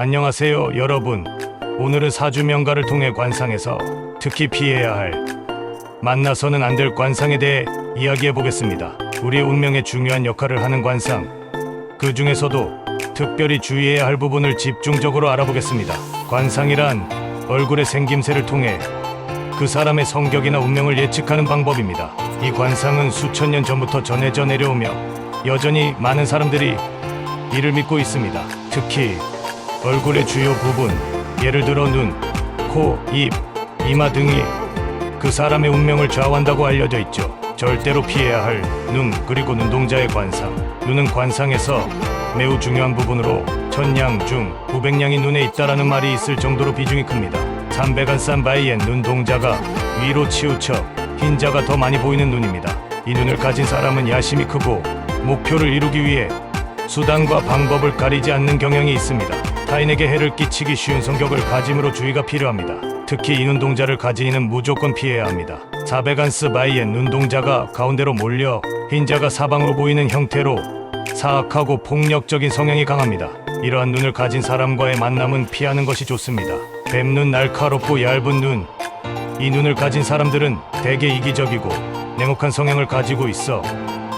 안녕하세요 여러분. 오늘은 사주명가를 통해 관상에서 특히 피해야 할, 만나서는 안 될 관상에 대해 이야기해 보겠습니다. 우리의 운명에 중요한 역할을 하는 관상, 그 중에서도 특별히 주의해야 할 부분을 집중적으로 알아보겠습니다. 관상이란 얼굴의 생김새를 통해 그 사람의 성격이나 운명을 예측하는 방법입니다. 이 관상은 수천 년 전부터 전해져 내려오며 여전히 많은 사람들이 이를 믿고 있습니다. 특히 얼굴의 주요 부분, 예를 들어 눈, 코, 입, 이마 등이 그 사람의 운명을 좌우한다고 알려져 있죠. 절대로 피해야 할 눈, 그리고 눈동자의 관상. 눈은 관상에서 매우 중요한 부분으로 천냥 중 900냥이 눈에 있다라는 말이 있을 정도로 비중이 큽니다. 삼백안산 바이엔 눈동자가 위로 치우쳐 흰자가 더 많이 보이는 눈입니다. 이 눈을 가진 사람은 야심이 크고 목표를 이루기 위해 수단과 방법을 가리지 않는 경향이 있습니다. 타인에게 해를 끼치기 쉬운 성격을 가짐으로 주의가 필요합니다. 특히 이 눈동자를 가진 이는 무조건 피해야 합니다. 사베간스 바이엔 눈동자가 가운데로 몰려 흰자가 사방으로 보이는 형태로 사악하고 폭력적인 성향이 강합니다. 이러한 눈을 가진 사람과의 만남은 피하는 것이 좋습니다. 뱀눈, 날카롭고 얇은 눈. 이 눈을 가진 사람들은 대개 이기적이고 냉혹한 성향을 가지고 있어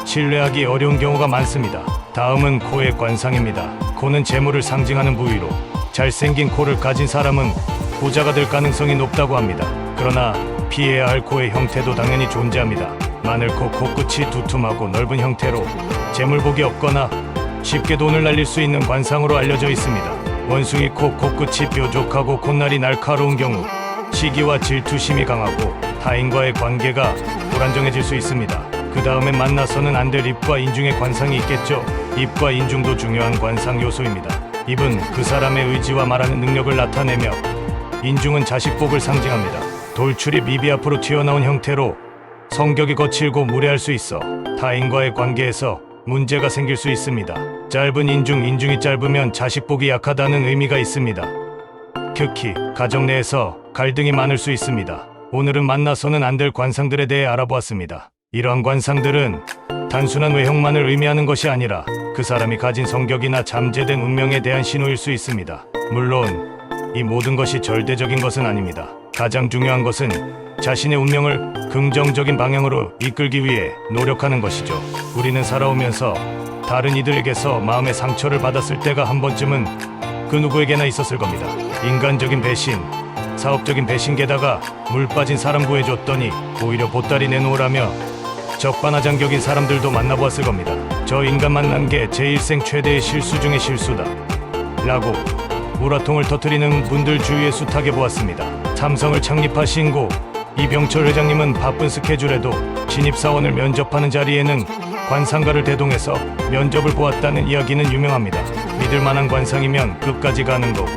신뢰하기 어려운 경우가 많습니다. 다음은 코의 관상입니다. 코는 재물을 상징하는 부위로 잘생긴 코를 가진 사람은 부자가 될 가능성이 높다고 합니다. 그러나 피해야 할 코의 형태도 당연히 존재합니다. 마늘코, 코끝이 두툼하고 넓은 형태로 재물복이 없거나 쉽게 돈을 날릴 수 있는 관상으로 알려져 있습니다. 원숭이 코, 코끝이 뾰족하고 콧날이 날카로운 경우 시기와 질투심이 강하고 타인과의 관계가 불안정해질 수 있습니다. 그 다음에 만나서는 안 될 입과 인중의 관상이 있겠죠. 입과 인중도 중요한 관상 요소입니다. 입은 그 사람의 의지와 말하는 능력을 나타내며 인중은 자식복을 상징합니다. 돌출입, 입이 앞으로 튀어나온 형태로 성격이 거칠고 무례할 수 있어 타인과의 관계에서 문제가 생길 수 있습니다. 짧은 인중, 인중이 짧으면 자식복이 약하다는 의미가 있습니다. 특히 가정 내에서 갈등이 많을 수 있습니다. 오늘은 만나서는 안 될 관상들에 대해 알아보았습니다. 이러한 관상들은 단순한 외형만을 의미하는 것이 아니라 그 사람이 가진 성격이나 잠재된 운명에 대한 신호일 수 있습니다. 물론 이 모든 것이 절대적인 것은 아닙니다. 가장 중요한 것은 자신의 운명을 긍정적인 방향으로 이끌기 위해 노력하는 것이죠. 우리는 살아오면서 다른 이들에게서 마음의 상처를 받았을 때가 한 번쯤은 그 누구에게나 있었을 겁니다. 인간적인 배신, 사업적인 배신, 게다가 물 빠진 사람 구해줬더니 오히려 보따리 내놓으라며 적반하장격인 사람들도 만나보았을 겁니다. 저 인간 만난 게 제 일생 최대의 실수 중의 실수다 라고 우라통을 터뜨리는 분들 주위에 숱하게 보았습니다. 삼성을 창립하신 고 이병철 회장님은 바쁜 스케줄에도 신입사원을 면접하는 자리에는 관상가를 대동해서 면접을 보았다는 이야기는 유명합니다. 믿을만한 관상이면 끝까지 가는 거고,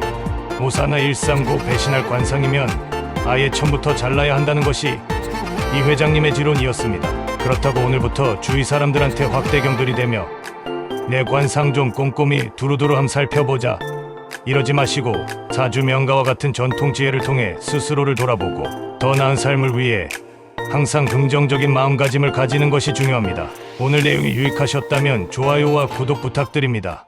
모사나 139 배신할 관상이면 아예 처음부터 잘라야 한다는 것이 이 회장님의 지론이었습니다. 그렇다고 오늘부터 주위 사람들한테 확대경 들이대며 내 관상 좀 꼼꼼히 두루두루 살펴보자 이러지 마시고 사주명가와 같은 전통 지혜를 통해 스스로를 돌아보고 더 나은 삶을 위해 항상 긍정적인 마음가짐을 가지는 것이 중요합니다. 오늘 내용이 유익하셨다면 좋아요와 구독 부탁드립니다.